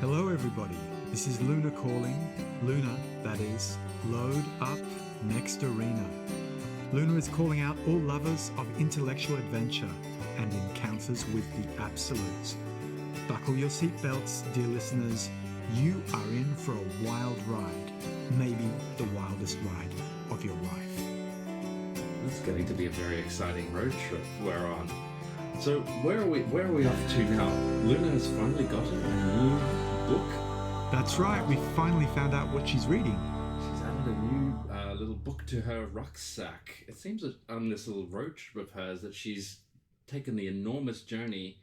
Hello, everybody. This is Luna calling. Luna, that is, load up next arena. Luna is calling out all lovers of intellectual adventure and encounters with the absolute. Buckle your seatbelts, dear listeners. You are in for a wild ride. Maybe the wildest ride of your life. This is getting to be a very exciting road trip we're on. So where are we off to now? Luna has finally gotten a new book. That's right, we finally found out what she's reading. She's added a new little book to her rucksack. It seems that on this little road trip of hers that she's taken the enormous journey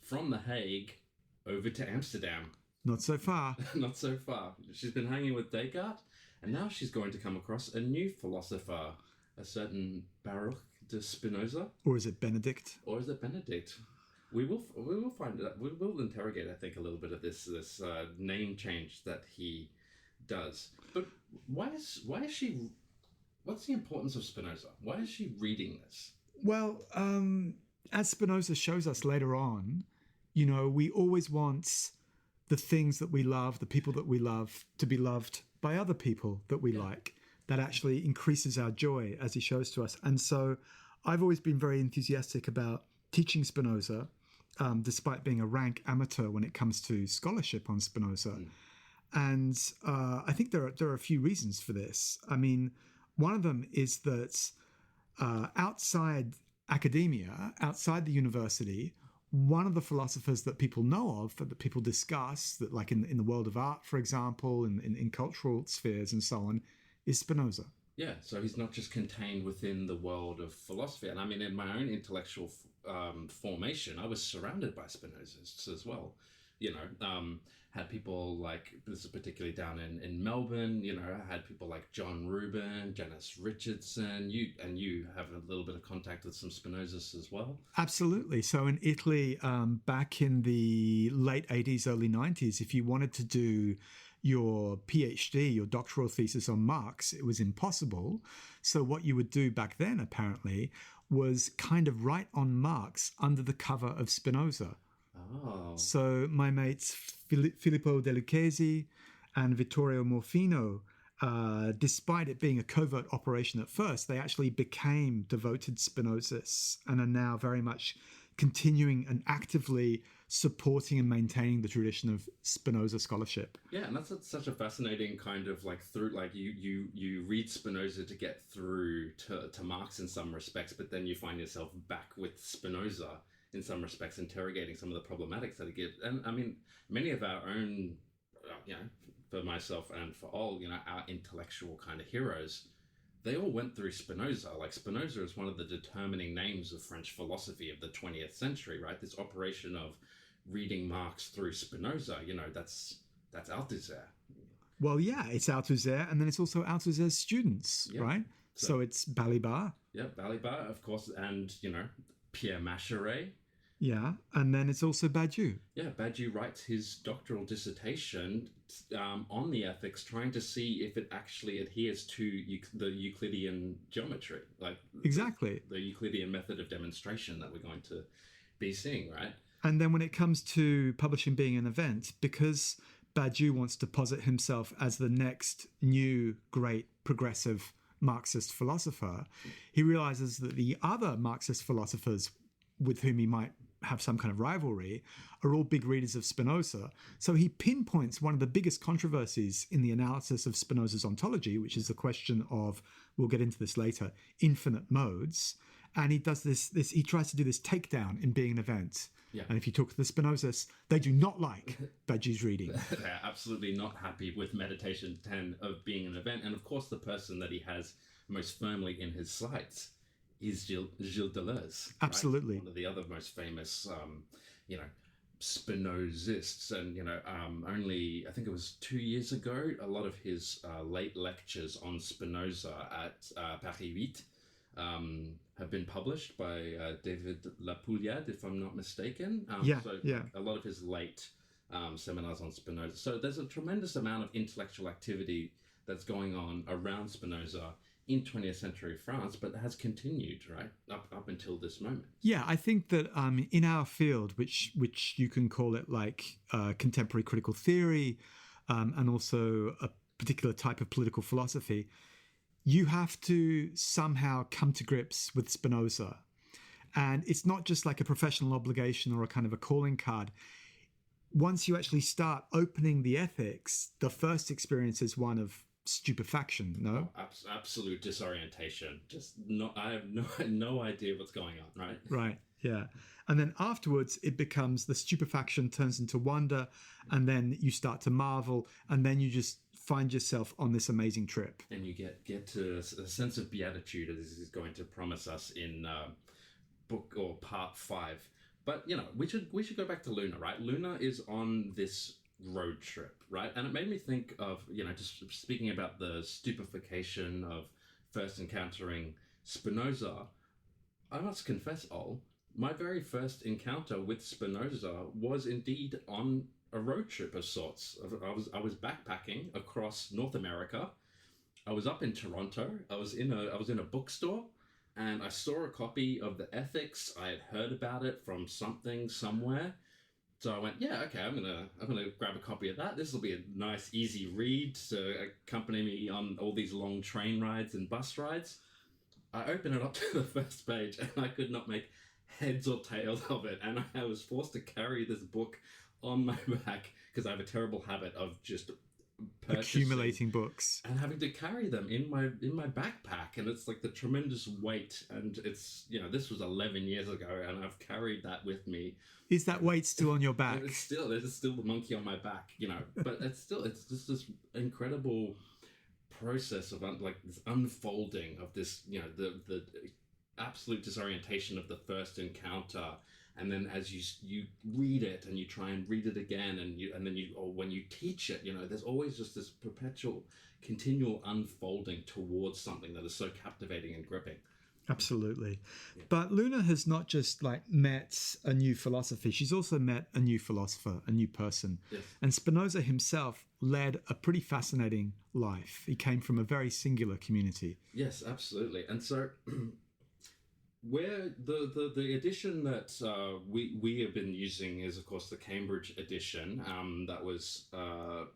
from The Hague over to Amsterdam. Not so far. Not so far. She's been hanging with Descartes, and now she's going to come across a new philosopher, a certain Baruch de Spinoza. Or is it Benedict? Or is it Benedict? We will find out. We will interrogate, I think, a little bit of this name change that he does. But why is she? What's the importance of Spinoza? Why is she reading this? Well, as Spinoza shows us later on, we always want the things that we love, the people that we love, to be loved by other people that we like. That actually increases our joy, as he shows to us. And so I've always been very enthusiastic about teaching Spinoza, despite being a rank amateur when it comes to scholarship on Spinoza. And I think there are a few reasons for this. I mean, one of them is that outside academia, outside the university, one of the philosophers that people know of, that people discuss, that like in the world of art, for example, in cultural spheres and so on, is Spinoza. Yeah, so he's not just contained within the world of philosophy. And I mean, in my own intellectual formation, I was surrounded by Spinozists as well. Had people like, this is particularly down in Melbourne, I had people like John Rubin, Janice Richardson. You have a little bit of contact with some Spinozists as well. Absolutely. So in Italy, back in the late 80s, early 90s, if you wanted to do your PhD, your doctoral thesis on Marx, it was impossible. So what you would do back then, apparently, was kind of write on Marx under the cover of Spinoza. Oh. So my mates Filippo De Lucchesi and Vittorio Morfino, despite it being a covert operation at first, they actually became devoted Spinozists and are now very much continuing and actively supporting and maintaining the tradition of Spinoza scholarship. Yeah, and that's such a fascinating kind of like through, like you read Spinoza to get through to Marx in some respects, but then you find yourself back with Spinoza in some respects, interrogating some of the problematics that it gives. And I mean, many of our own, for myself and for all, our intellectual kind of heroes, they all went through Spinoza. Like Spinoza is one of the determining names of French philosophy of the 20th century, right? This operation of reading Marx through Spinoza, that's Althusser. Well, yeah, it's Althusser, and then it's also Althusser's students, right? So it's Balibar. Yeah, Balibar, of course, and, Pierre Macherey. Yeah, and then it's also Badiou. Yeah, Badiou writes his doctoral dissertation on the ethics, trying to see if it actually adheres to the Euclidean geometry, like exactly the Euclidean method of demonstration that we're going to be seeing, right? And then when it comes to publishing being an event, because Badiou wants to posit himself as the next new great progressive Marxist philosopher, he realizes that the other Marxist philosophers with whom he might have some kind of rivalry are all big readers of Spinoza. So he pinpoints one of the biggest controversies in the analysis of Spinoza's ontology, which is the question of, we'll get into this later, infinite modes. And he does he tries to do this takedown in being an event. Yeah. And if you talk to the Spinozists, they do not like Badiou's reading. They're absolutely not happy with Meditation 10 of being an event. And of course, the person that he has most firmly in his sights is Gilles Deleuze. Absolutely. Right? One of the other most famous, Spinozists. And, only, I think it was 2 years ago, a lot of his late lectures on Spinoza at Paris 8 have been published by David Lapouliade, if I'm not mistaken. A lot of his late seminars on Spinoza. So there's a tremendous amount of intellectual activity that's going on around Spinoza in 20th century France, but has continued right up until this moment. Yeah, I think that in our field, which you can call it like contemporary critical theory, and also a particular type of political philosophy, you have to somehow come to grips with Spinoza. And it's not just like a professional obligation or a kind of a calling card. Once you actually start opening the ethics, the first experience is one of stupefaction, no? Oh, absolute disorientation. Just not. I have no idea what's going on. Right. Right. Yeah. And then afterwards, it becomes the stupefaction turns into wonder, and then you start to marvel, and then you just find yourself on this amazing trip. And you get to a sense of beatitude, as this is going to promise us in book or part 5. But we should go back to Luna, right? Luna is on this road trip, right? And it made me think of just speaking about the stupefaction of first encountering Spinoza. I must confess, my very first encounter with Spinoza was indeed on a road trip of sorts. I was backpacking across North America. I was up in Toronto. I was in a bookstore, and I saw a copy of the Ethics. I had heard about it from something somewhere. So I went, yeah, okay, I'm gonna grab a copy of that. This will be a nice, easy read to accompany me on all these long train rides and bus rides. I opened it up to the first page, and I could not make heads or tails of it, and I was forced to carry this book on my back because I have a terrible habit of just accumulating books and having to carry them in my backpack, and it's like the tremendous weight, and it's this was 11 years ago, and I've carried that with me. Is that weight still on your back? There's still the monkey on my back, but it's just this incredible process of like this unfolding of this, the absolute disorientation of the first encounter. And then as you read it and you try and read it again, or when you teach it, there's always just this perpetual, continual unfolding towards something that is so captivating and gripping. Absolutely. Yeah. But Luna has not just like met a new philosophy, she's also met a new philosopher, a new person. Yes. And Spinoza himself led a pretty fascinating life. He came from a very singular community. Yes, absolutely. And so where the edition that we have been using is, of course, the Cambridge edition that was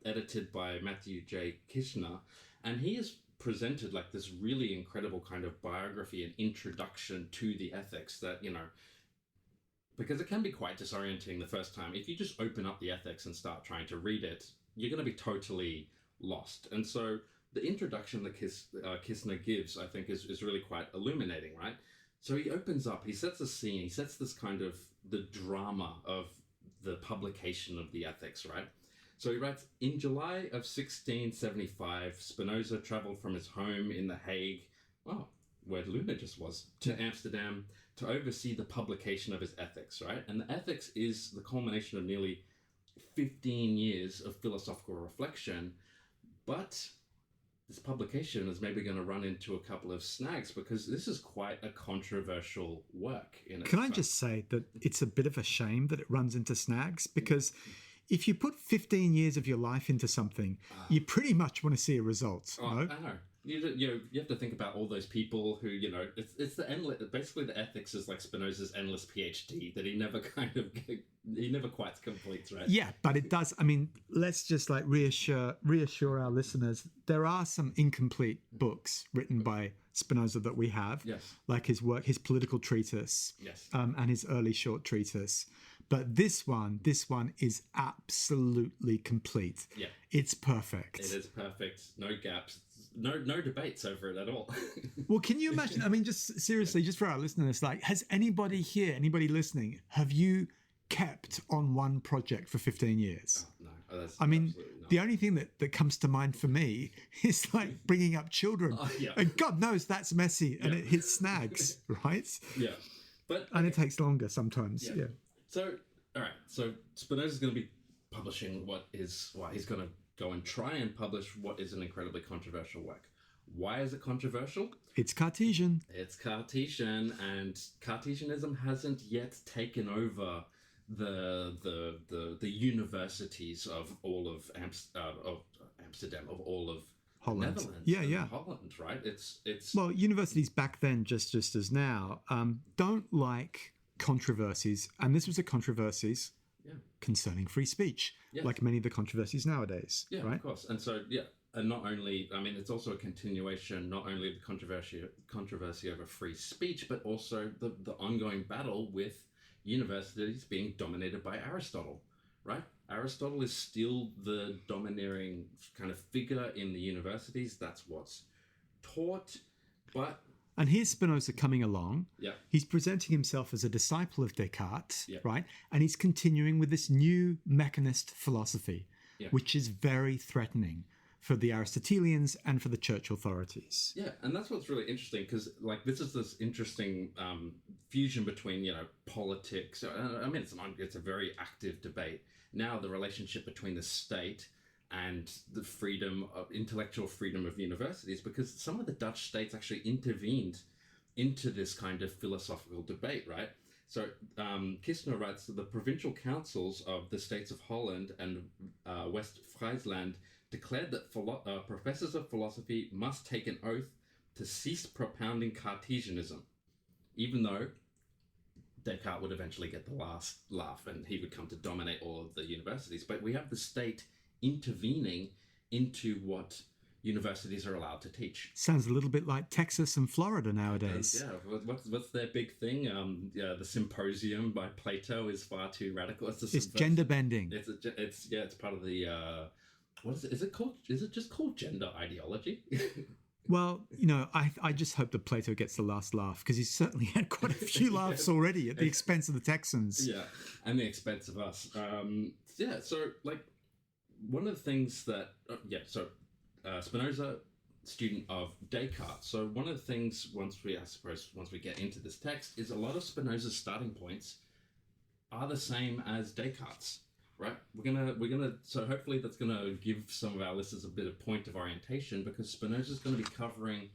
edited by Matthew J. Kishner, and he has presented like this really incredible kind of biography and introduction to the Ethics that, because it can be quite disorienting the first time. If you just open up the Ethics and start trying to read it, you're going to be totally lost. And so the introduction that Kishner gives, I think, is really quite illuminating, right? So he opens up, he sets a scene, he sets this kind of the drama of the publication of the Ethics, right? So he writes, in July of 1675, Spinoza traveled from his home in the Hague, where Luna just was, to Amsterdam to oversee the publication of his Ethics, right? And the Ethics is the culmination of nearly 15 years of philosophical reflection, but this publication is maybe going to run into a couple of snags because this is quite a controversial work. Can I just say that it's a bit of a shame that it runs into snags? Because if you put 15 years of your life into something, you pretty much want to see a result. No? I know. You have to think about all those people who, it's the endless, basically the Ethics is like Spinoza's endless PhD that he never quite completes, right? Yeah, but it does. I mean, let's just like reassure our listeners. There are some incomplete books written by Spinoza that we have, yes, like his work, his political treatise, yes, and his early short treatise. But this one is absolutely complete. Yeah, it's perfect. It is perfect. No gaps. No debates over it at all. Well, can you imagine? I mean, just seriously, just for our listeners, like, has anybody here, anybody listening, have you kept on one project for 15 years? Oh, no. I mean, the only thing that comes to mind for me is like bringing up children. Yeah. And God knows that's messy and it hits snags, right? Yeah. And it takes longer sometimes. Yeah. So, all right. So Spinoza's going to be publishing he's going to go and try and publish what is an incredibly controversial work. Why is it controversial? It's Cartesian. It's Cartesian, and Cartesianism hasn't yet taken over the universities of all of Amsterdam, of all of Holland. Netherlands, Yeah, and yeah. Holland, right? It's Well, universities back then, just as now, don't like controversies, and this was a controversies yeah, concerning free speech, yes. like many of the controversies nowadays. Yeah, right? of course. And so, yeah, and not only, I mean, it's also a continuation, not only of the controversy over free speech, but also the ongoing battle with universities being dominated by Aristotle, right? Aristotle is still the domineering kind of figure in the universities. That's what's taught, but And here's Spinoza coming along. yeah, He's presenting himself as a disciple of Descartes, yeah, right? And he's continuing with this new mechanist philosophy, yeah. which is very threatening for the Aristotelians and for the church authorities. Yeah, and that's what's really interesting, because like this is this interesting fusion between, you know, politics. I mean, it's a very active debate now. The relationship between the state and the freedom of intellectual freedom of universities, because some of the Dutch states actually intervened into this kind of philosophical debate, right? So Kistner writes that the provincial councils of the states of Holland and West Friesland declared that professors of philosophy must take an oath to cease propounding Cartesianism, even though Descartes would eventually get the last laugh and he would come to dominate all of the universities. But we have the state intervening into what universities are allowed to teach. Sounds a little bit like Texas and Florida nowadays. Yeah, what's their big thing? The Symposium by Plato is far too radical. It's gender bending. It's part of the what is it? Is it called? Is it just called gender ideology? Well, you know, I just hope that Plato gets the last laugh, because he's certainly had quite a few laughs already at the expense of the Texans. Yeah, and the expense of us. So like one of the things that Spinoza, student of Descartes. So one of the things once we get into this text is a lot of Spinoza's starting points are the same as Descartes. Right, we're gonna. So hopefully that's gonna give some of our listeners a bit of point of orientation, because Spinoza's going to be covering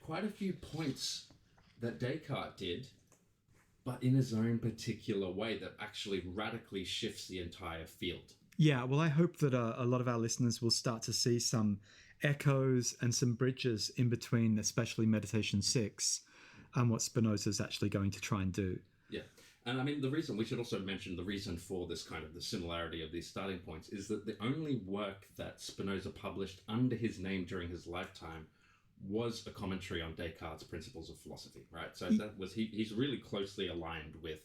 quite a few points that Descartes did, but in his own particular way that actually radically shifts the entire field. Yeah, well, I hope that a lot of our listeners will start to see some echoes and some bridges in between, especially Meditation 6, and what Spinoza's actually going to try and do. Yeah. And I mean, we should also mention the reason for this kind of the similarity of these starting points is that the only work that Spinoza published under his name during his lifetime was a commentary on Descartes' Principles of Philosophy, right? So that was he's really closely aligned with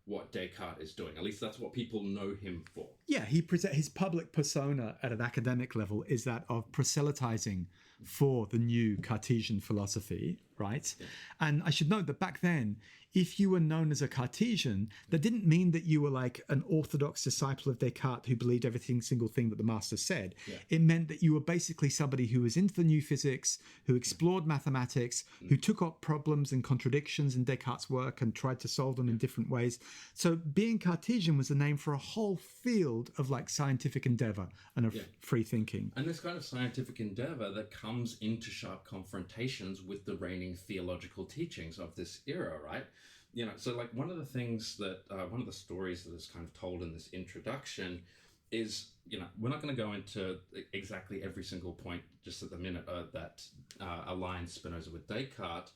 what Descartes is doing. At least that's what people know him for. Yeah, his public persona at an academic level is that of proselytizing for the new Cartesian philosophy, right? Yeah. And I should note that back then, if you were known as a Cartesian, that didn't mean that you were like an orthodox disciple of Descartes who believed every single thing that the master said. Yeah. It meant that you were basically somebody who was into the new physics, who explored mathematics, who took up problems and contradictions in Descartes' work and tried to solve them in different ways. So being Cartesian was a name for a whole field of like scientific endeavor and of free thinking. And this kind of scientific endeavor that comes into sharp confrontations with the reigning theological teachings of this era, right? You know, so like one of the things that, one of the stories that is kind of told in this introduction is, you know, we're not going to go into exactly every single point just at the minute that aligns Spinoza with Descartes,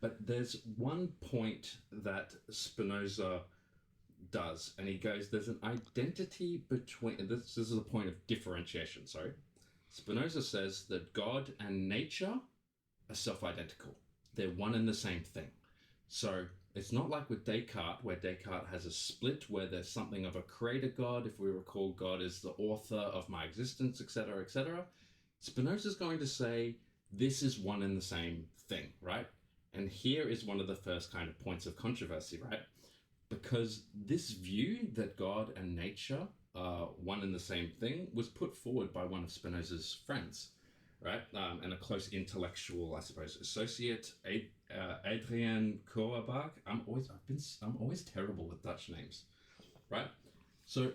but there's one point that Spinoza does, and he goes, there's an identity between, this is a point of differentiation, sorry. Spinoza says that God and nature are self-identical. They're one and the same thing. So it's not like with Descartes, where Descartes has a split where there's something of a creator God. If we recall, God is the author of my existence, etc., etc. Spinoza's going to say this is one and the same thing, right? And here is one of the first kind of points of controversy, right? Because this view that God and nature are one and the same thing was put forward by one of Spinoza's friends, right? And a close intellectual, I suppose, associate, Adrian Koerbach. I'm always terrible with Dutch names, right? So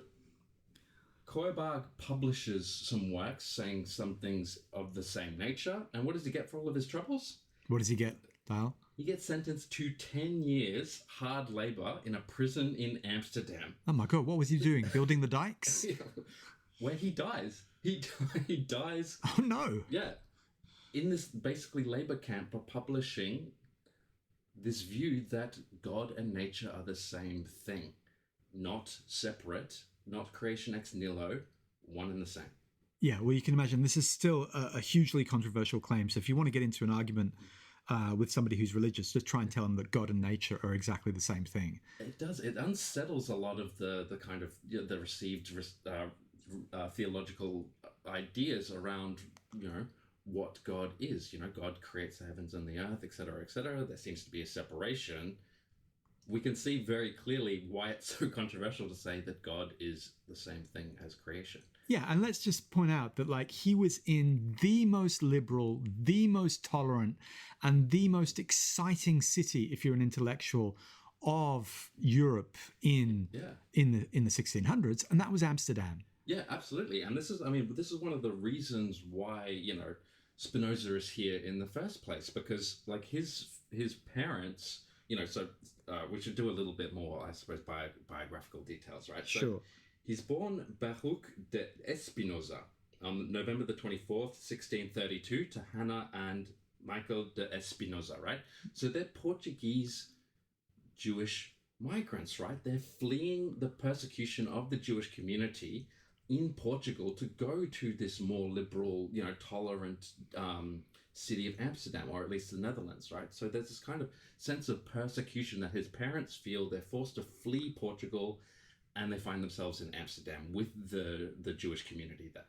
Koerbach publishes some works saying some things of the same nature, and what does he get for all of his troubles? What does he get, Dale? He gets sentenced to 10 years hard labor in a prison in Amsterdam. Oh my God, what was he doing? Building the dikes? Yeah. where he dies. He dies. Oh no. Yeah, in this basically labor camp for publishing this view that God and nature are the same thing, not separate, not creation ex nihilo, one and the same. Yeah, well, you can imagine this is still a hugely controversial claim. So if you want to get into an argument with somebody who's religious, just try and tell them that God and nature are exactly the same thing. It does. It unsettles a lot of the kind of the received theological ideas around what God is. God creates the heavens and the earth, etc., etc. There seems to be a separation. We can see very clearly why it's so controversial to say that God is the same thing as creation. Yeah, and let's just point out that he was in the most liberal, the most tolerant, and the most exciting city, if you're an intellectual, of Europe in the 1600s, and that was Amsterdam. Yeah, absolutely. And this is one of the reasons why Spinoza is here in the first place, because his parents, so we should do a little bit more, I suppose, biographical details, right? Sure. So he's born Baruch de Espinoza on November the 24th, 1632, to Hannah and Michael de Espinoza, right? So they're Portuguese Jewish migrants, right? They're fleeing the persecution of the Jewish community in Portugal to go to this more liberal, tolerant city of Amsterdam, or at least the Netherlands, right? So there's this kind of sense of persecution that his parents feel. They're forced to flee Portugal, and they find themselves in Amsterdam with the Jewish community there.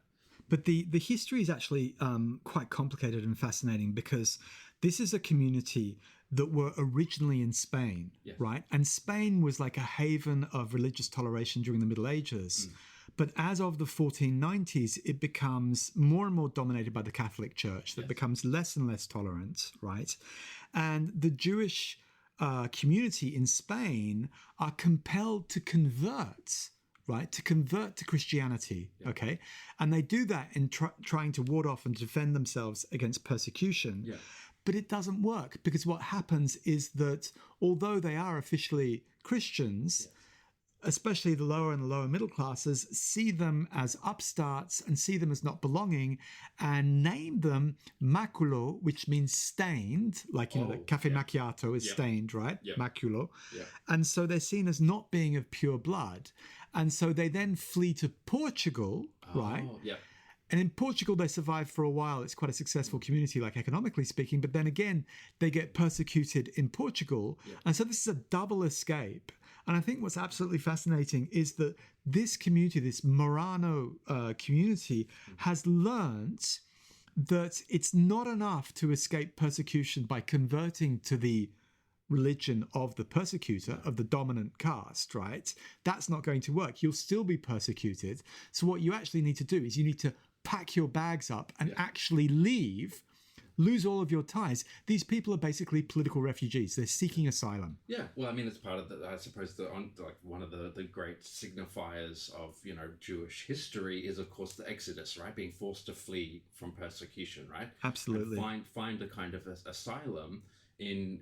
But the history is actually quite complicated and fascinating, because this is a community that were originally in Spain, yes. right? And Spain was like a haven of religious toleration during the Middle Ages. But as of the 1490s, it becomes more and more dominated by the Catholic Church, that becomes less and less tolerant, right? And the Jewish community in Spain are compelled to convert, right? To convert to Christianity, okay? And they do that in trying to ward off and defend themselves against persecution. Yeah. But it doesn't work, because what happens is that although they are officially Christians, especially the lower and the lower middle classes, see them as upstarts and see them as not belonging, and name them maculo, which means stained, like, the cafe macchiato is stained, right? Maculo. Yeah. And so they're seen as not being of pure blood. And so they then flee to Portugal, right? Yeah. And in Portugal, they survive for a while. It's quite a successful community, like economically speaking. But then again, they get persecuted in Portugal. Yeah. And so this is a double escape. And I think what's absolutely fascinating is that this community, this Morano community, has learned that it's not enough to escape persecution by converting to the religion of the persecutor, of the dominant caste, right? That's not going to work. You'll still be persecuted. So what you actually need to do is you need to pack your bags up and actually leave, lose all of your ties. These people are basically political refugees. They're seeking asylum. Yeah, well, it's part of I suppose one of the great signifiers of Jewish history is, of course, the Exodus, right? Being forced to flee from persecution, right? Absolutely. And find a kind of asylum in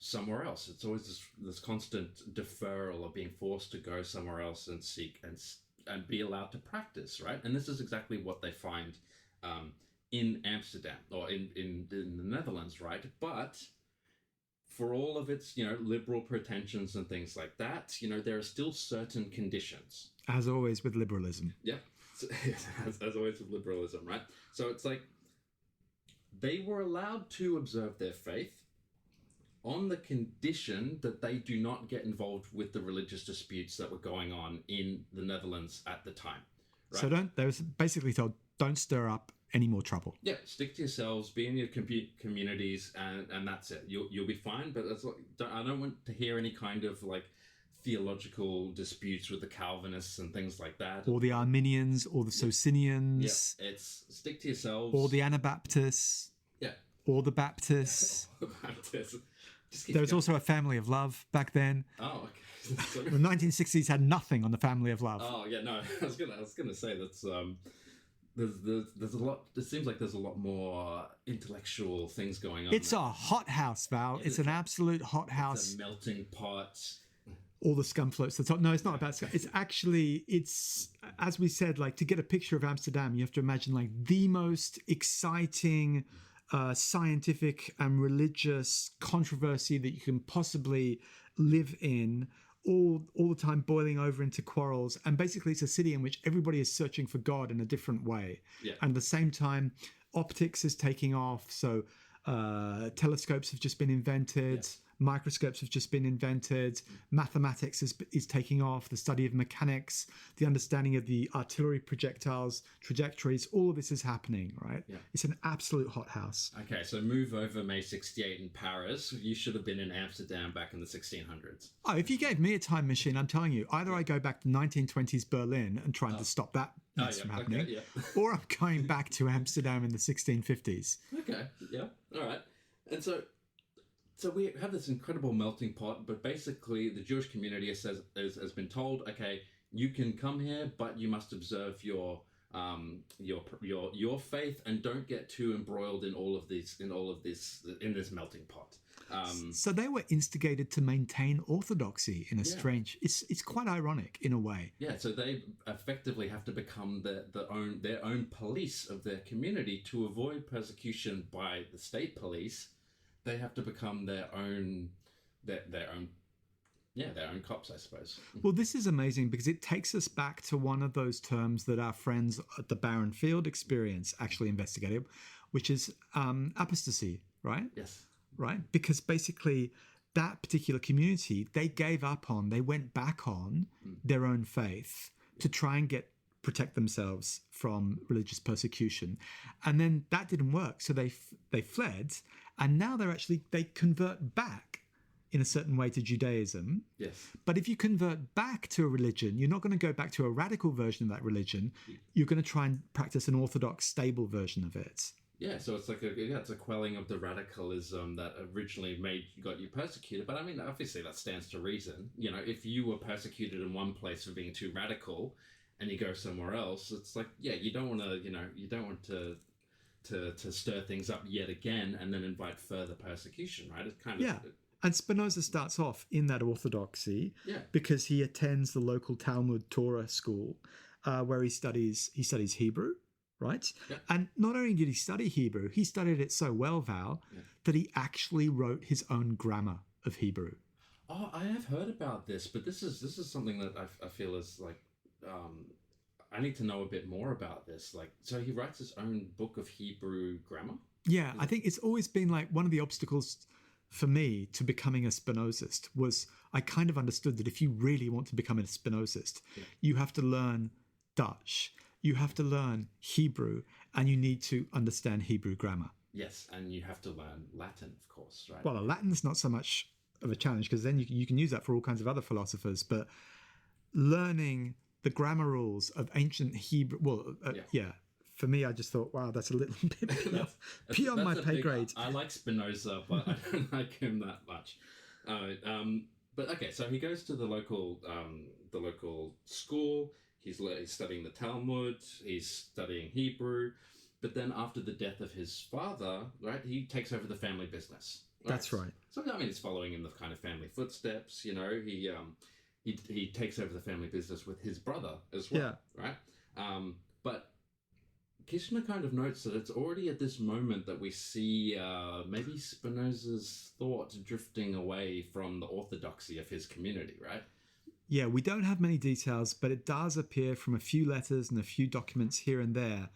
somewhere else. It's always this constant deferral of being forced to go somewhere else and seek and be allowed to practice, right? And this is exactly what they find in Amsterdam, or in the Netherlands, right? But for all of its liberal pretensions and things like that, there are still certain conditions. As always with liberalism. Yeah, as always with liberalism, right? So it's like they were allowed to observe their faith on the condition that they do not get involved with the religious disputes that were going on in the Netherlands at the time. Right? So they was basically told, don't stir up any more trouble. Yeah, stick to yourselves, be in your communities, and that's it. You'll be fine. But I don't want to hear any kind of theological disputes with the Calvinists and things like that, or the Arminians, or the Socinians. Yeah, it's stick to yourselves, or the Anabaptists. Yeah, or the Baptists. The Baptists. There was also a family of love back then. Oh, okay. The 1960s had nothing on the family of love. Oh yeah, no. I was gonna say that's there's a lot. It seems like there's a lot more intellectual things going on. It's a hot house, Val. It's an absolute hot house. It's a melting pot. all the scum floats to the top. No, it's not about scum. It's actually, as we said, like to get a picture of Amsterdam, you have to imagine like the most exciting scientific and religious controversy that you can possibly live in, all the time boiling over into quarrels. And basically it's a city in which everybody is searching for God in a different way. Yeah. And at the same time, optics is taking off. So telescopes have just been invented. Yes. Microscopes have just been invented. Mathematics is taking off. The study of mechanics, the understanding of the artillery projectiles, trajectories, all of this is happening, right? Yeah. It's an absolute hothouse. Okay, so move over May 68 in Paris. You should have been in Amsterdam back in the 1600s. Oh, if you gave me a time machine, I'm telling you, either I go back to 1920s Berlin and trying to stop that from happening, okay, yeah. or I'm going back to Amsterdam in the 1650s. Okay, yeah, all right. And so we have this incredible melting pot, but basically the Jewish community has been told, okay, you can come here, but you must observe your faith and don't get too embroiled in this melting pot. So they were instigated to maintain orthodoxy in a strange. It's quite ironic in a way. Yeah, so they effectively have to become their own police of their community to avoid persecution by the state police. They have to become their own cops, I suppose. Well, this is amazing because it takes us back to one of those terms that our friends at the Barren Field Experience actually investigated, which is apostasy, right? Yes. Right? Because basically that particular community, they went back on their own faith to try and protect themselves from religious persecution. And then that didn't work. So they fled, and now they convert back in a certain way to Judaism. Yes. But if you convert back to a religion, you're not going to go back to a radical version of that religion. You're going to try and practice an orthodox, stable version of it. Yeah, so it's like it's a quelling of the radicalism that originally got you persecuted. But I mean, obviously that stands to reason. You know, if you were persecuted in one place for being too radical, and you go somewhere else, it's like, yeah, you don't want to stir things up yet again and then invite further persecution, right? It's kind of... Yeah. And Spinoza starts off in that orthodoxy because he attends the local Talmud Torah school where he studies Hebrew, right? Yeah. And not only did he study Hebrew, he studied it so well, Val, that he actually wrote his own grammar of Hebrew. Oh, I have heard about this, but this is something that I feel is like... I need to know a bit more about this. Like, so he writes his own book of Hebrew grammar? Yeah, I think it's always been like one of the obstacles for me to becoming a Spinozist was I kind of understood that if you really want to become a Spinozist, you have to learn Dutch, you have to learn Hebrew, and you need to understand Hebrew grammar. Yes, and you have to learn Latin, of course, right? Well, Latin's not so much of a challenge because then you can use that for all kinds of other philosophers, but learning the grammar rules of ancient Hebrew, for me, I just thought, wow, that's a little bit beyond my pay grade. I like Spinoza, but I don't like him that much. But okay, so he goes to the local school. He's studying the Talmud. He's studying Hebrew. But then after the death of his father, right, he takes over the family business. Right? That's right. So I mean, he's following in the kind of family footsteps. You know, he takes over the family business with his brother as well, right? But Kishner kind of notes that it's already at this moment that we see maybe Spinoza's thought drifting away from the orthodoxy of his community, right? Yeah, we don't have many details, but it does appear from a few letters and a few documents here and there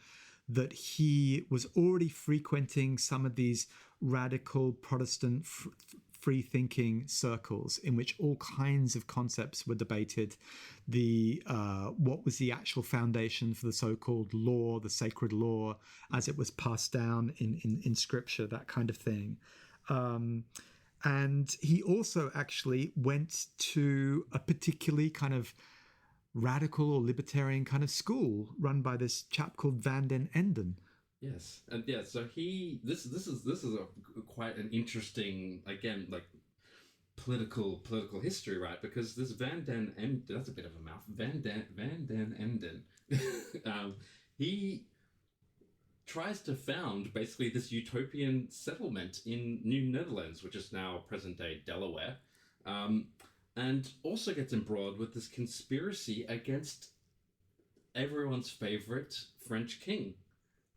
that he was already frequenting some of these radical Protestant free-thinking circles in which all kinds of concepts were debated. What was the actual foundation for the so-called law, the sacred law, as it was passed down in scripture, that kind of thing. And he also actually went to a particularly kind of radical or libertarian kind of school run by this chap called Van den Enden. Yes, and yeah, so this is quite an interesting, again, like political history, right? Because this Van den Enden, that's a bit of a mouth. Van den Enden, he tries to found basically this utopian settlement in New Netherlands, which is now present day Delaware. and also gets embroiled with this conspiracy against everyone's favorite French king,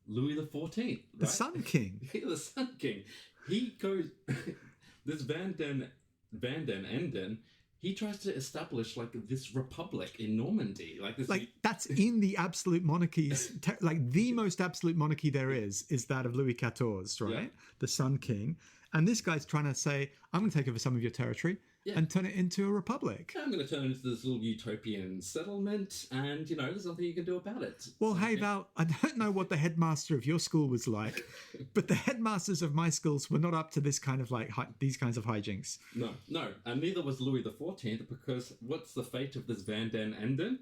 Louis XIV, right? The Sun King. The Sun King. He goes, this Van den Enden, he tries to establish like this republic in Normandy, like this. Like that's in the absolute monarchies, like the most absolute monarchy there is that of Louis XIV, right? Yeah. The Sun King. And this guy's trying to say, I'm going to take over some of your territory and turn it into a republic. I'm going to turn it into this little utopian settlement, and, you know, there's nothing you can do about it. Well, hey, Val, I don't know what the headmaster of your school was like, but the headmasters of my schools were not up to this kind of like these kinds of hijinks. No, and neither was Louis XIV, because what's the fate of this Van den Enden?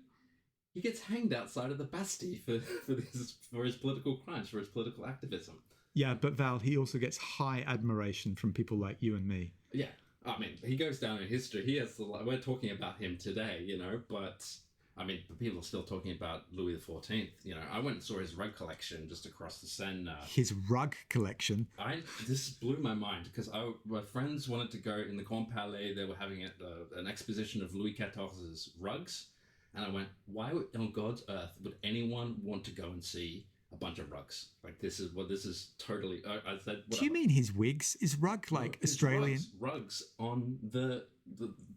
He gets hanged outside of the Bastille for his political crimes, for his political activism. Yeah, but Val, he also gets high admiration from people like you and me. Yeah, I mean, he goes down in history. We're talking about him today, you know, but I mean, people are still talking about Louis XIV. You know, I went and saw his rug collection just across the Seine. His rug collection? This blew my mind, because my friends wanted to go in the Grand Palais. They were having an exposition of Louis XIV's rugs. And I went, why on God's earth would anyone want to go and see a bunch of rugs? Like, this is totally. I said, whatever. Do you mean his wigs? Is rug like Australian? Rugs on the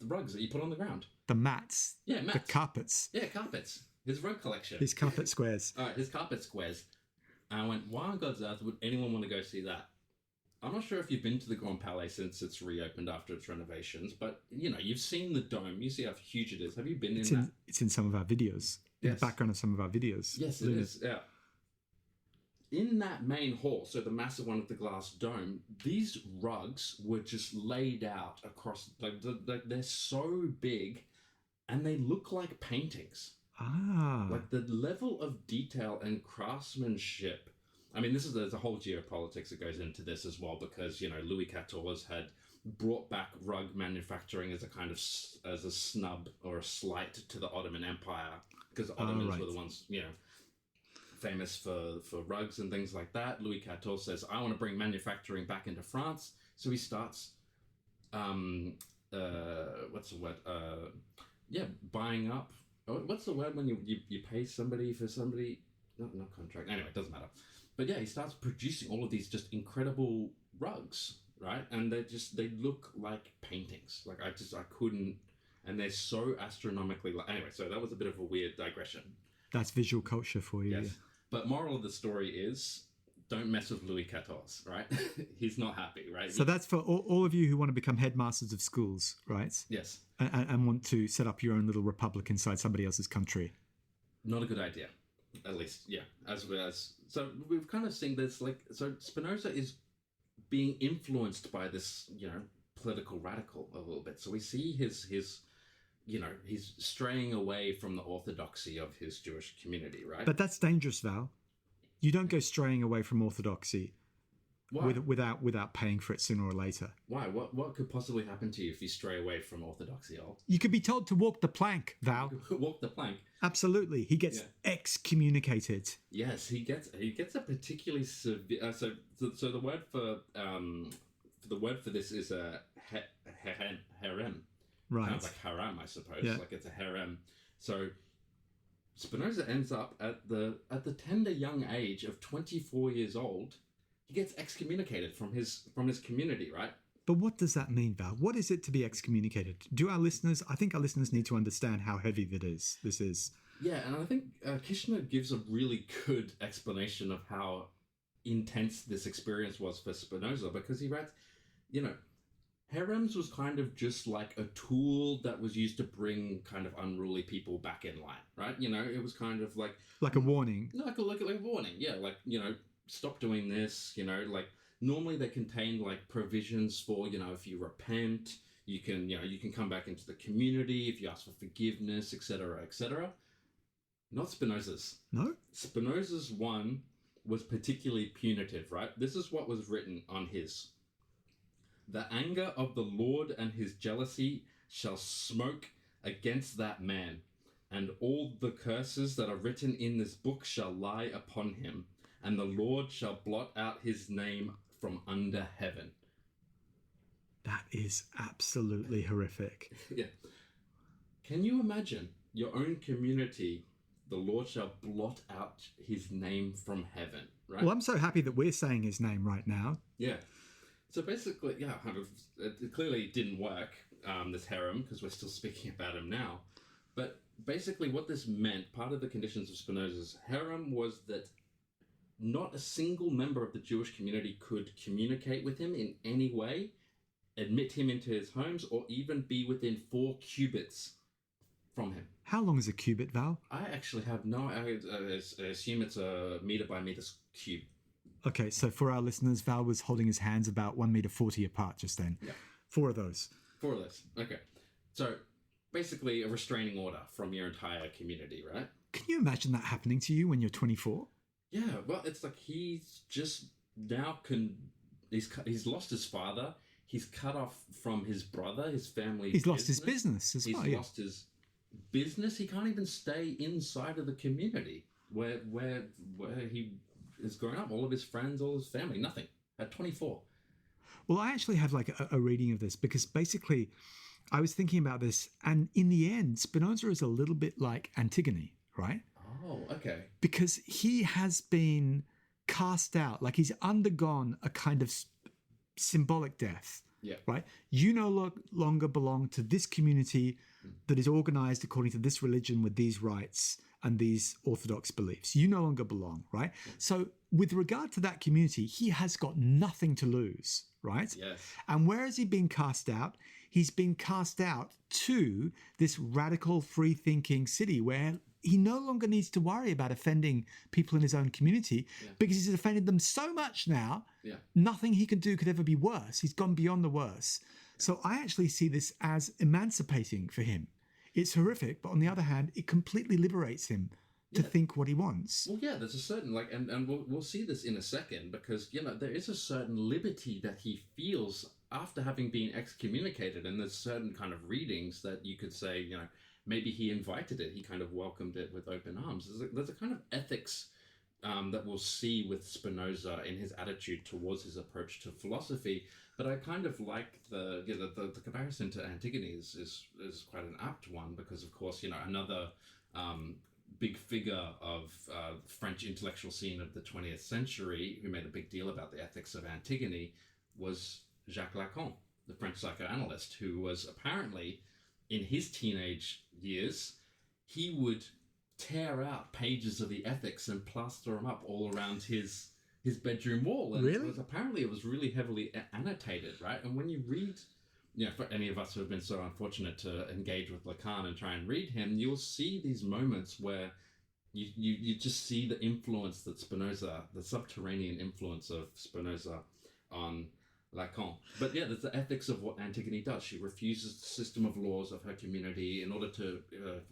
rugs that you put on the ground. The mats. Yeah, mats. The carpets. Yeah, carpets. His rug collection. His carpet squares. All right, his carpet squares. And I went, why on God's earth would anyone want to go see that? I'm not sure if you've been to the Grand Palais since it's reopened after its renovations, but, you know, you've seen the dome. You see how huge it is. Have you been in that? It's in some of our videos. In the background of some of our videos. Yes, it is. Yeah. In that main hall, so the massive one with the glass dome, these rugs were just laid out across, like they're so big, and they look like paintings. Like the level of detail and craftsmanship. I mean, there's a whole geopolitics that goes into this as well, because, you know, Louis XIV had brought back rug manufacturing as a kind of as a snub or a slight to the Ottoman Empire, because the Ottomans were the ones, you know, famous for rugs and things like that. Louis XIV says, I want to bring manufacturing back into France. So he starts, what's the word? Buying up. What's the word when you pay somebody for somebody? Not contract. Anyway, it doesn't matter. But yeah, he starts producing all of these just incredible rugs, right? And they look like paintings. Like I couldn't, and they're so astronomically. Anyway, so that was a bit of a weird digression. That's visual culture for you. Yes. Yeah. But moral of the story is, don't mess with Louis XIV, right? He's not happy, right? So that's for all of you who want to become headmasters of schools, right? Yes. And want to set up your own little republic inside somebody else's country. Not a good idea. At least, yeah. So we've kind of seen this, like, so Spinoza is being influenced by this, you know, political radical a little bit. So we see his you know, he's straying away from the orthodoxy of his Jewish community, right? But that's dangerous, Val. You don't go straying away from orthodoxy without paying for it sooner or later. Why? What could possibly happen to you if you stray away from orthodoxy? You could be told to walk the plank, Val. Walk the plank. Absolutely. He gets excommunicated. Yes, he gets a particularly severe. So the word for this is a harem. Right. Sounds like haram, I suppose. Yeah. Like it's a harem. So Spinoza ends up at the tender young age of 24 years old. He gets excommunicated from his community, right? But what does that mean, Val? What is it to be excommunicated? I think our listeners need to understand how heavy this is. Yeah, and I think Kishner gives a really good explanation of how intense this experience was for Spinoza, because he writes, you know, harems was kind of just like a tool that was used to bring kind of unruly people back in line, right? You know, it was kind of like a warning. Like a warning, yeah. Like, you know, stop doing this, you know, like normally they contain like provisions for, you know, if you repent, you can come back into the community, if you ask for forgiveness, etc., etc. Not Spinoza's. No? Spinoza's one was particularly punitive, right? This is what was written on his. The anger of the Lord and his jealousy shall smoke against that man, and all the curses that are written in this book shall lie upon him, and the Lord shall blot out his name from under heaven. That is absolutely horrific. Yeah. Can you imagine your own community? The Lord shall blot out his name from heaven, right? Well, I'm so happy that we're saying his name right now. Yeah. So basically, yeah, it clearly didn't work, this harem, because we're still speaking about him now. But basically what this meant, part of the conditions of Spinoza's harem was that not a single member of the Jewish community could communicate with him in any way, admit him into his homes, or even be within 4 cubits from him. How long is a cubit, Val? I actually have I assume it's a meter by meter cube. Okay, so for our listeners, Val was holding his hands about 1.40 meters apart just then. Yeah. 4 of those. 4 of those. Okay. So basically a restraining order from your entire community, right? Can you imagine that happening to you when you're 24? Yeah, well, it's like he's just now he's lost his father. He's cut off from his brother, his family. He's lost his business as well. He's lost his business. He can't even stay inside of the community where he is growing up. All of his friends, all his family, nothing. At 24. Well, I actually have like a reading of this because basically I was thinking about this, and in the end, Spinoza is a little bit like Antigone, right? Oh, okay. Because he has been cast out, like he's undergone a kind of symbolic death. Yeah. Right? You no longer belong to this community that is organized according to this religion with these rites and these orthodox beliefs. You no longer belong, right? So with regard to that community, he has got nothing to lose, right? Yes. And where has he been cast out? He's been cast out to this radical, free-thinking city where he no longer needs to worry about offending people in his own community because he's offended them so much now, nothing he can do could ever be worse. He's gone beyond the worst. So I actually see this as emancipating for him. It's horrific, but on the other hand, it completely liberates him to think what he wants. Well, yeah, there's a certain, like, and we'll see this in a second, because, you know, there is a certain liberty that he feels after having been excommunicated, and there's certain kind of readings that you could say, you know, maybe he invited it, he kind of welcomed it with open arms. There's a kind of ethics that we'll see with Spinoza in his attitude towards his approach to philosophy. But I kind of like the comparison to Antigone is quite an apt one, because of course, you know, another big figure of French intellectual scene of the 20th century who made a big deal about the ethics of Antigone was Jacques Lacan, the French psychoanalyst, who was apparently, in his teenage years, he would tear out pages of the ethics and plaster them up all around his bedroom wall. And really? It was really heavily annotated, right? And when you read, you know, for any of us who have been so unfortunate to engage with Lacan and try and read him, you'll see these moments where you just see the influence that Spinoza, the subterranean influence of Spinoza on Lacan. But yeah, there's the ethics of what Antigone does. She refuses the system of laws of her community in order to,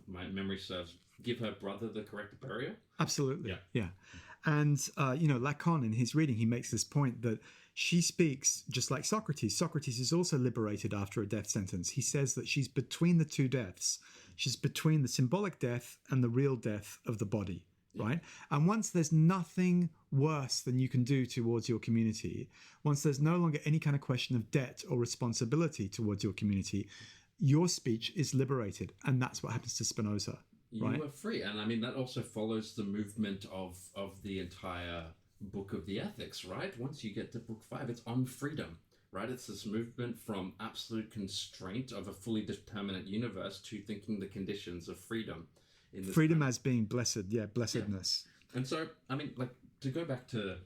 my memory serves, give her brother the correct burial. Absolutely. Yeah. And, you know, Lacan, in his reading, he makes this point that she speaks just like Socrates. Socrates is also liberated after a death sentence. He says that she's between the two deaths. She's between the symbolic death and the real death of the body, right? And once there's nothing worse than you can do towards your community, once there's no longer any kind of question of debt or responsibility towards your community, your speech is liberated. And that's what happens to Spinoza. You are free. And I mean, that also follows the movement of the entire book of the ethics, right? Once you get to book 5, it's on freedom, right? It's this movement from absolute constraint of a fully determinate universe to thinking the conditions of freedom. Freedom as being blessed, blessedness. Yeah. And so, I mean, like, to go back to,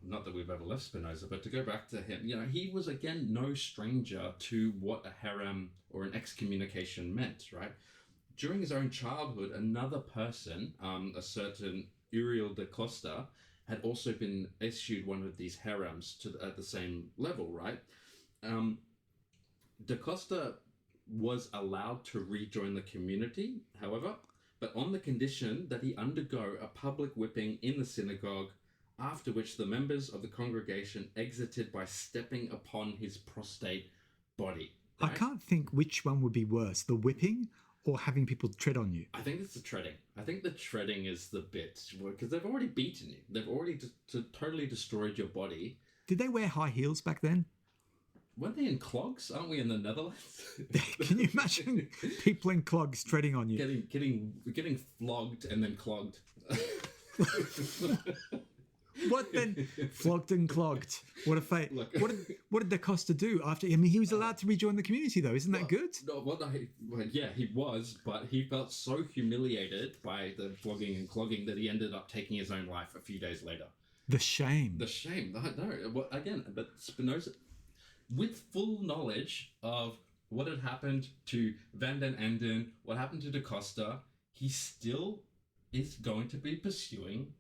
not that we've ever left Spinoza, but to go back to him, you know, he was, again, no stranger to what a harem or an excommunication meant, right? During his own childhood, another person, a certain Uriel da Costa, had also been issued one of these harems at the same level, right? Da Costa was allowed to rejoin the community, however, but on the condition that he undergo a public whipping in the synagogue, after which the members of the congregation exited by stepping upon his prostrate body. Right? I can't think which one would be worse, the whipping or having people tread on you. I think it's the treading. I think the treading is the bit, because they've already beaten you. They've already totally destroyed your body. Did they wear high heels back then? weren't they in clogs? Aren't we in the Netherlands? Can you imagine people in clogs treading on you? Getting flogged and then clogged. What then? Flogged and clogged. What a fate. Look. What did Da Costa do after? I mean, he was allowed to rejoin the community, though. Isn't that good? No, yeah, he was, but he felt so humiliated by the flogging and clogging that he ended up taking his own life a few days later. The shame. The shame. No, well, again, but Spinoza, with full knowledge of what had happened to Van den Enden, what happened to Da Costa, he still is going to be pursuing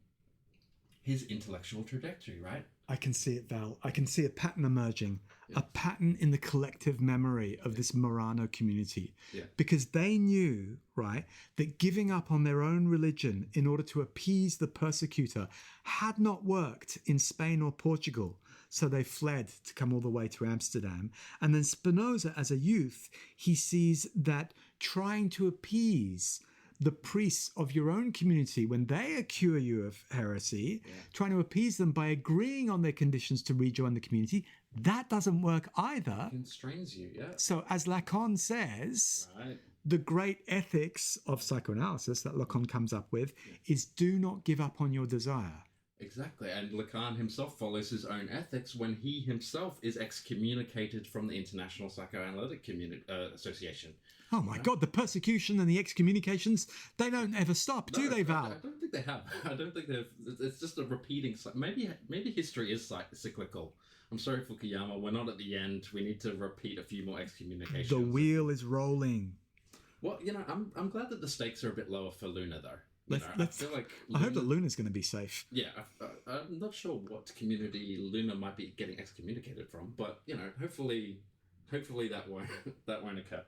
his intellectual trajectory, right? I can see it, Val. I can see a pattern emerging, a pattern in the collective memory of this Marano community. Yeah. Because they knew, right, that giving up on their own religion in order to appease the persecutor had not worked in Spain or Portugal. So they fled to come all the way to Amsterdam. And then Spinoza, as a youth, he sees that trying to appease the priests of your own community when they accuse you of heresy, trying to appease them by agreeing on their conditions to rejoin the community, that doesn't work either. It constrains you, yeah. So as Lacan says, the great ethics of psychoanalysis that Lacan comes up with is do not give up on your desire. Exactly, and Lacan himself follows his own ethics when he himself is excommunicated from the International Psychoanalytic Association. Oh my God, the persecution and the excommunications, they don't ever stop, do they, Val? I don't think they have. I don't think they've... It's just a repeating... Maybe history is cyclical. I'm sorry, Fukuyama, we're not at the end. We need to repeat a few more excommunications. The wheel is rolling. Well, I'm glad that the stakes are a bit lower for Luna, though. I feel like I hope that Luna's going to be safe. Yeah, I'm not sure what community Luna might be getting excommunicated from, but hopefully that won't occur.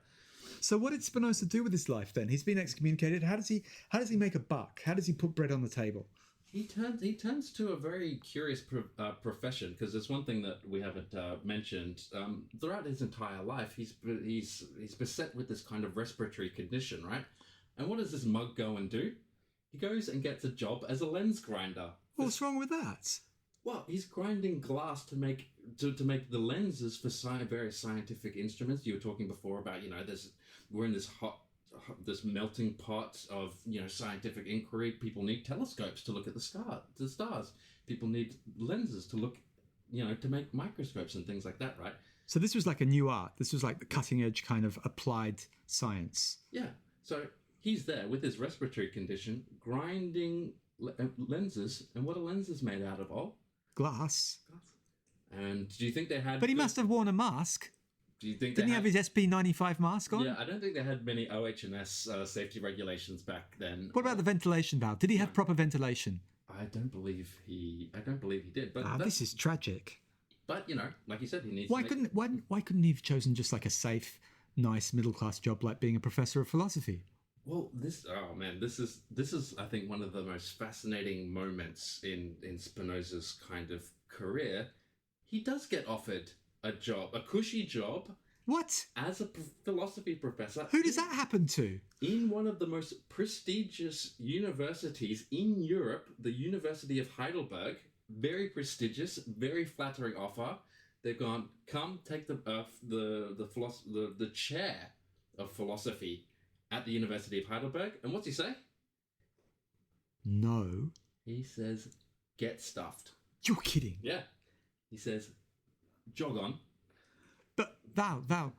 So what did Spinoza do with his life then? He's been excommunicated. How does he make a buck? How does he put bread on the table? He turns to a very curious profession, because there's one thing that we haven't mentioned. Throughout his entire life, he's beset with this kind of respiratory condition, right? And what does this mug go and do? He goes and gets a job as a lens grinder. What's wrong with that? Well, he's grinding glass to make the lenses for various scientific instruments. You were talking before about, we're in this this melting pot of, scientific inquiry. People need telescopes to look at the stars. People need lenses to look, to make microscopes and things like that, right? So this was like a new art. This was like the cutting edge kind of applied science. Yeah. So he's there with his respiratory condition, grinding lenses. And what are lenses made out of, Ol? Glass. And do you think they had... But he must have worn a mask. Do you think Didn't he have his SP95 mask on? Yeah, I don't think they had many OH&S safety regulations back then. What about the ventilation valve? Did he have proper ventilation? I don't believe he did. But this is tragic. But like you said, he needs. Why couldn't he have chosen just like a safe, nice middle class job like being a professor of philosophy? Well, this is I think one of the most fascinating moments in Spinoza's kind of career. He does get offered a job, a cushy job. What? As a philosophy professor. Who does that happen to? In one of the most prestigious universities in Europe, the University of Heidelberg. Very prestigious, very flattering offer. They've gone, come take the chair of philosophy at the University of Heidelberg. And what's he say? No. He says, get stuffed. You're kidding. Yeah. He says, jog on. But Val,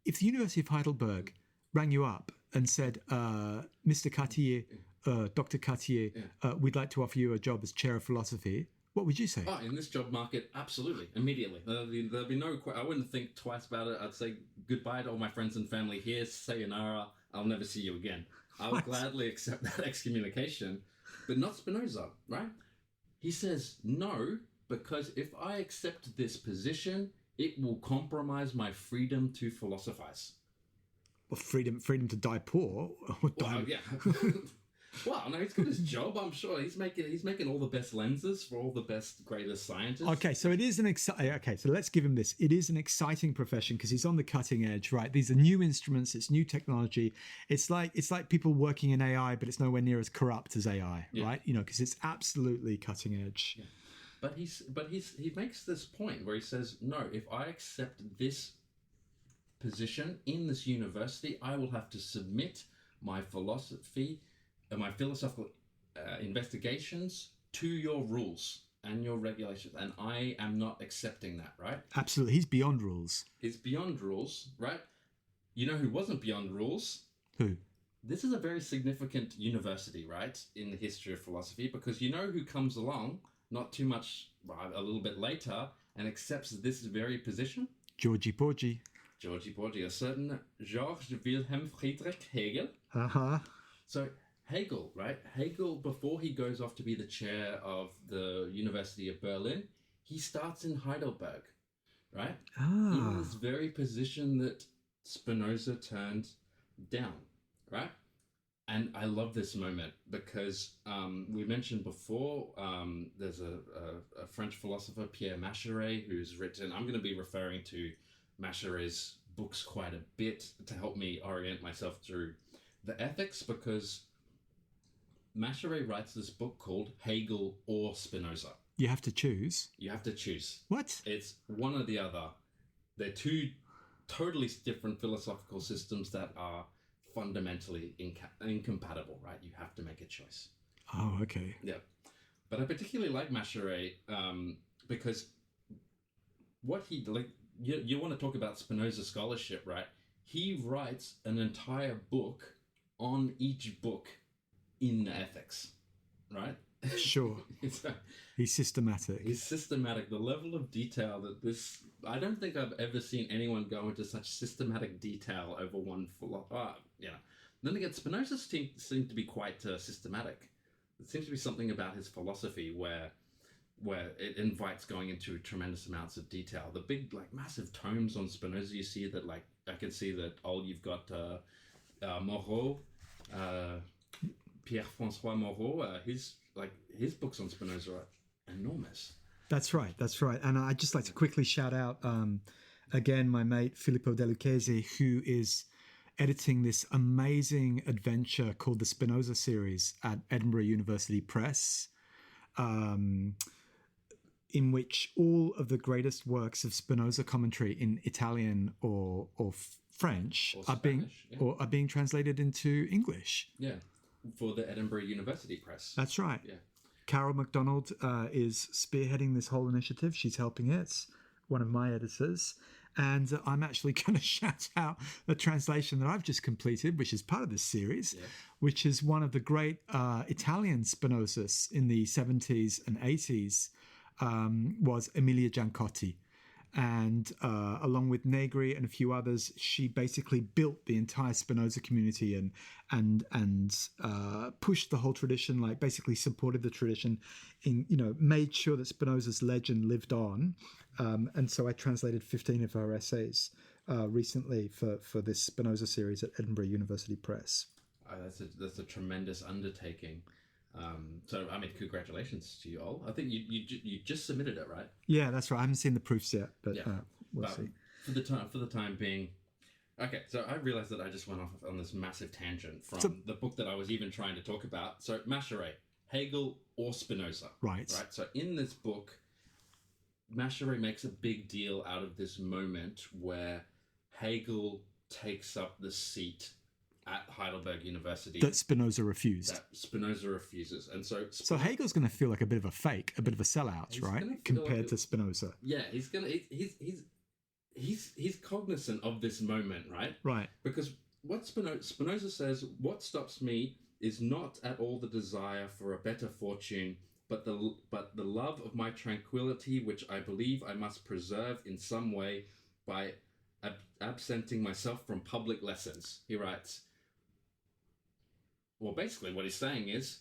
if the University of Heidelberg rang you up and said, Mr. Cartier, Dr. Cartier, we'd like to offer you a job as chair of philosophy, what would you say? Oh, in this job market, absolutely, immediately. There'd be no... I wouldn't think twice about it. I'd say goodbye to all my friends and family here. Sayonara. I'll never see you again. I would gladly accept that excommunication, but not Spinoza, right? He says no, because if I accept this position, it will compromise my freedom to philosophize. Well, freedom to die poor. Well, yeah. Well, no, he's got his job. I'm sure he's making all the best lenses for all the best, greatest scientists. Okay, so it is an exciting. Okay, so let's give him this. It is an exciting profession because he's on the cutting edge, right? These are new instruments. It's new technology. It's like people working in AI, but it's nowhere near as corrupt as AI, right? Because it's absolutely cutting edge. Yeah. But he makes this point where he says, no, if I accept this position in this university, I will have to submit my philosophy, my philosophical investigations to your rules and your regulations, and I am not accepting that, right? Absolutely. He's beyond rules. He's beyond rules, right? You know who wasn't beyond rules? Who? This is a very significant university, right, in the history of philosophy, because you know who comes along not too much, a little bit later, and accepts this very position? Georgie Porgy. Georgie Porgy, a certain Georges Wilhelm Friedrich Hegel. Uh-huh. So Hegel, right? Hegel, before he goes off to be the chair of the University of Berlin, he starts in Heidelberg, right? In this very position that Spinoza turned down, right? And I love this moment because we mentioned before, there's a French philosopher, Pierre Macherey, who's written, I'm going to be referring to Macherey's books quite a bit to help me orient myself through the ethics, because Macherey writes this book called Hegel or Spinoza. You have to choose. You have to choose. What? It's one or the other. They're two totally different philosophical systems that are fundamentally incompatible, right? You have to make a choice. Oh, okay. Yeah. But I particularly like Macherey because what he, like, you want to talk about Spinoza scholarship, right? He writes an entire book on each book in ethics, right? Sure. He's systematic. He's systematic. The level of detail that this... I don't think I've ever seen anyone go into such systematic detail over one Then again, Spinoza seemed to be quite systematic. It seems to be something about his philosophy where it invites going into tremendous amounts of detail. The big, like, massive tomes on Spinoza, you see that, like, I can see that you've got Moreau, Pierre-François Moreau, his books on Spinoza are enormous. That's right. And I'd just like to quickly shout out, again, my mate Filippo De Lucchese, who is editing this amazing adventure called the Spinoza series at Edinburgh University Press, in which all of the greatest works of Spinoza commentary in Italian or French or Spanish, are being translated into English. Yeah, for the Edinburgh University Press. That's right. Yeah. Carol MacDonald is spearheading this whole initiative. She's helping it. It's one of my editors. And I'm actually going to shout out a translation that I've just completed, which is part of this series, which is one of the great Italian Spinozas in the 70s and 80s, was Emilia Giancotti. And along with Negri and a few others, she basically built the entire Spinoza community and pushed the whole tradition, like basically supported the tradition, made sure that Spinoza's legend lived on. And so I translated 15 of her essays recently for this Spinoza series at Edinburgh University Press. That's a tremendous undertaking. So, I mean, congratulations to you all. I think you just submitted it, right? Yeah, that's right. I haven't seen the proofs yet, but we'll see. For the time being, okay. So I realized that I just went off on this massive tangent from the book that I was even trying to talk about. So Macherey, Hegel or Spinoza, right? So in this book, Macherey makes a big deal out of this moment where Hegel takes up the seat at Heidelberg University that Spinoza refused. That Spinoza refuses, and so Hegel's going to feel like a bit of a fake, a bit of a sellout, right? Compared to Spinoza. Yeah, he's cognizant of this moment, right? Right. Because what Spinoza says, what stops me is not at all the desire for a better fortune, but the love of my tranquility, which I believe I must preserve in some way by absenting myself from public lessons. He writes. Well, basically what he's saying is,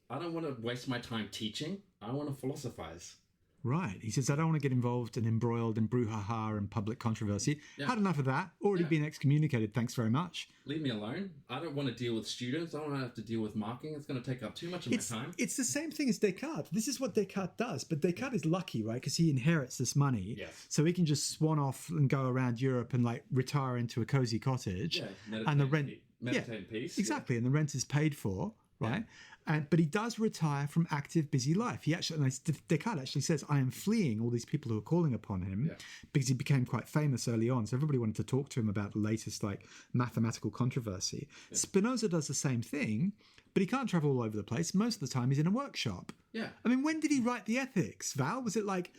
I don't want to waste my time teaching. I want to philosophize. Right. He says, I don't want to get involved and embroiled in brouhaha and public controversy. Yeah. Had enough of that. Already been excommunicated. Thanks very much. Leave me alone. I don't want to deal with students. I don't want to have to deal with marking. It's going to take up too much of my time. It's the same thing as Descartes. This is what Descartes does. But Descartes is lucky, right? Because he inherits this money. Yes. So he can just swan off and go around Europe and like retire into a cozy cottage. Yeah. And the rent... Meditate in peace. Exactly. Yeah. And the rent is paid for, right? But he does retire from active, busy life. He actually, and Descartes actually says, I am fleeing all these people who are calling upon him because he became quite famous early on. So everybody wanted to talk to him about the latest like mathematical controversy. Yeah. Spinoza does the same thing, but he can't travel all over the place. Most of the time he's in a workshop. Yeah. I mean, when did he write the Ethics, Val? Was it like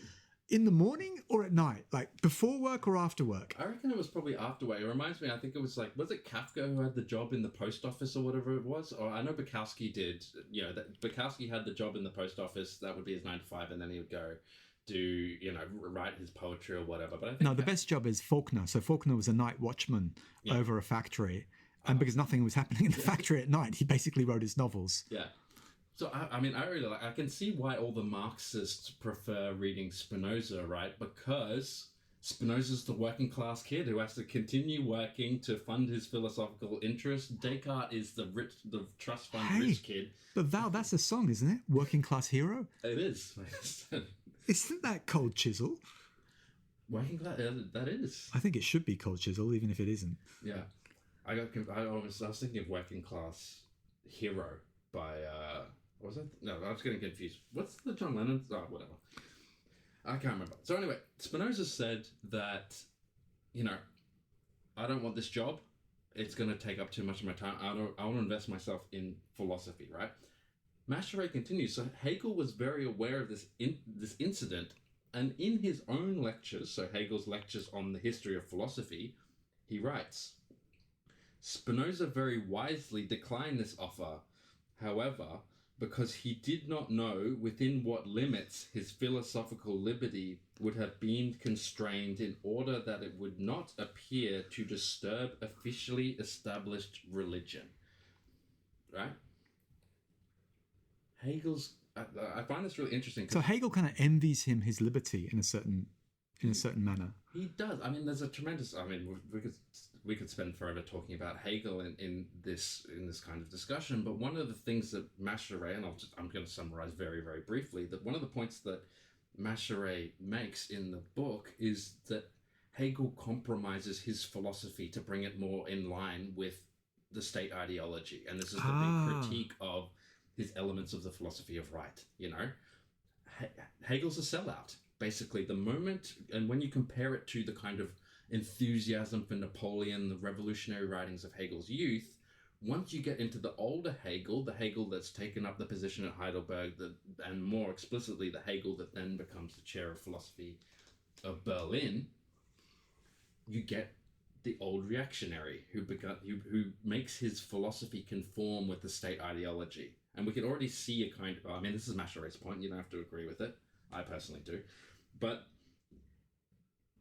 in the morning or at night? Like before work or after work? I reckon it was probably after work. It reminds me, I think it was like, was it Kafka who had the job in the post office or whatever it was? Or I know Bukowski did, you know, that Bukowski had the job in the post office. That would be his 9 to 5. And then he would go do, you know, write his poetry or whatever. But I think no, the best job is Faulkner. So Faulkner was a night watchman over a factory. And because nothing was happening in the factory at night, he basically wrote his novels. Yeah. So, I mean, I really like, I can see why all the Marxists prefer reading Spinoza, right? Because Spinoza's the working class kid who has to continue working to fund his philosophical interests. Descartes is the trust fund rich kid. But Val, that's a song, isn't it? Working class hero? It is. Isn't that Cold Chisel? Working class, that is. I think it should be Cold Chisel, even if it isn't. Yeah. I was thinking of Working Class Hero by... was it? No, I was getting confused. What's the John Lennon? Oh, whatever. I can't remember. So anyway, Spinoza said that, you know, I don't want this job. It's going to take up too much of my time. I want to invest myself in philosophy, right? Mascheret continues. So Hegel was very aware of this incident, and in his own lectures, so Hegel's lectures on the history of philosophy, he writes, Spinoza very wisely declined this offer, however, because he did not know within what limits his philosophical liberty would have been constrained in order that it would not appear to disturb officially established religion. Right? Hegel's... I find this really interesting. So Hegel kind of envies him his liberty in a certain manner. He does. I mean, there's a tremendous... I mean, we could spend forever talking about Hegel in this kind of discussion, but one of the things that Mascheret, and I'm going to summarize very, very briefly, that one of the points that Mascheret makes in the book is that Hegel compromises his philosophy to bring it more in line with the state ideology. And this is the big critique of his elements of the philosophy of right, you know? Hegel's a sellout, basically. The moment, and when you compare it to the kind of enthusiasm for Napoleon, the revolutionary writings of Hegel's youth, once you get into the older Hegel, the Hegel that's taken up the position at Heidelberg, and more explicitly the Hegel that then becomes the chair of philosophy of Berlin, you get the old reactionary who makes his philosophy conform with the state ideology. And we can already see a kind of, I mean, this is Mascheret's point, you don't have to agree with it. I personally do. But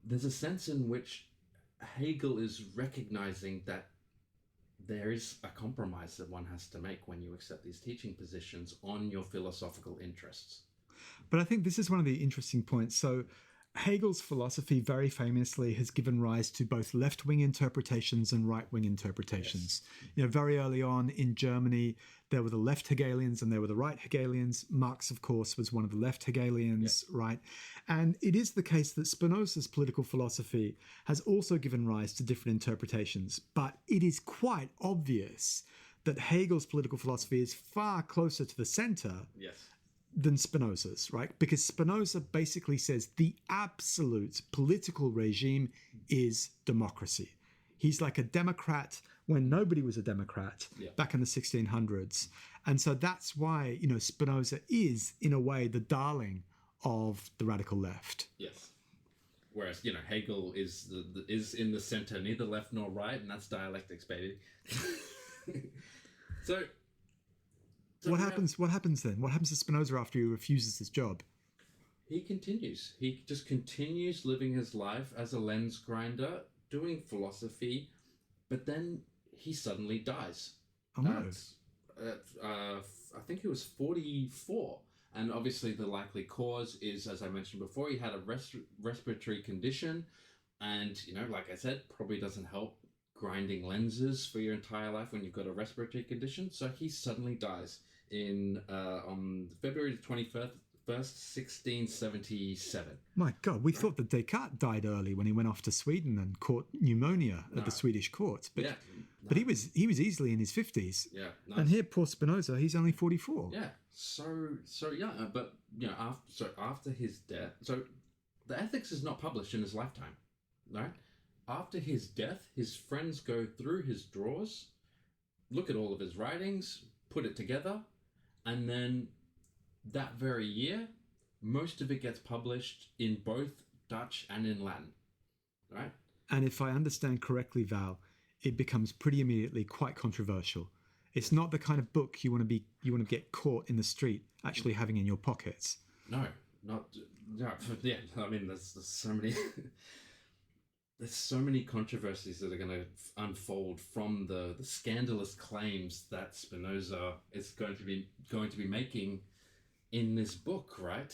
there's a sense in which Hegel is recognizing that there is a compromise that one has to make when you accept these teaching positions on your philosophical interests. But I think this is one of the interesting points. So Hegel's philosophy very famously has given rise to both left-wing interpretations and right-wing interpretations. Yes. You know, very early on in Germany, there were the left Hegelians and there were the right Hegelians. Marx, of course, was one of the left Hegelians, right? And it is the case that Spinoza's political philosophy has also given rise to different interpretations. But it is quite obvious that Hegel's political philosophy is far closer to the center than Spinoza's, right? Because Spinoza basically says the absolute political regime is democracy. He's like a Democrat when nobody was a Democrat back in the 1600s. And so that's why, you know, Spinoza is, in a way, the darling of the radical left. Yes. Whereas, you know, Hegel is in the center, neither left nor right, and that's dialectics, baby. So what happens then? What happens to Spinoza after he refuses this job? He continues. He just continues living his life as a lens grinder, doing philosophy, but then he suddenly dies. Oh no. I think he was 44. And obviously the likely cause is, as I mentioned before, he had a respiratory condition. And, you know, like I said, probably doesn't help grinding lenses for your entire life when you've got a respiratory condition. So he suddenly dies on February 21st, 1st, 1677. My God, we thought that Descartes died early when he went off to Sweden and caught pneumonia at the Swedish court. But Yeah. but he was easily in his 50s. Yeah. No. And here, poor Spinoza, he's only 44. Yeah. So yeah, but after his death, so the Ethics is not published in his lifetime, right? After his death, his friends go through his drawers, look at all of his writings, put it together, and then that very year, most of it gets published in both Dutch and in Latin, right? And if I understand correctly, Val, it becomes pretty immediately quite controversial. It's not the kind of book you want to get caught in the street actually having in your pockets. No, not yeah. I mean, there's so many. There's so many controversies that are going to unfold from the scandalous claims that Spinoza is going to be making in this book, right?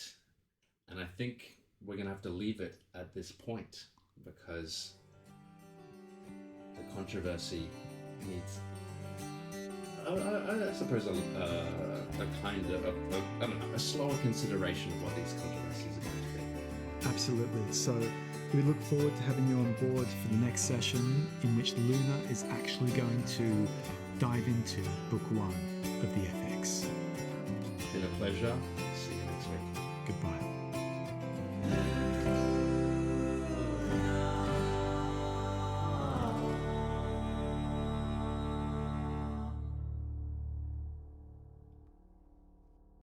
And I think we're going to have to leave it at this point because the controversy needs, I suppose, a kind of I don't know, a slower consideration of what these controversies are going to be. Absolutely. So we look forward to having you on board for the next session in which Luna is actually going to dive into Book 1 of the Ethics. It's been a pleasure. See you next week. Goodbye.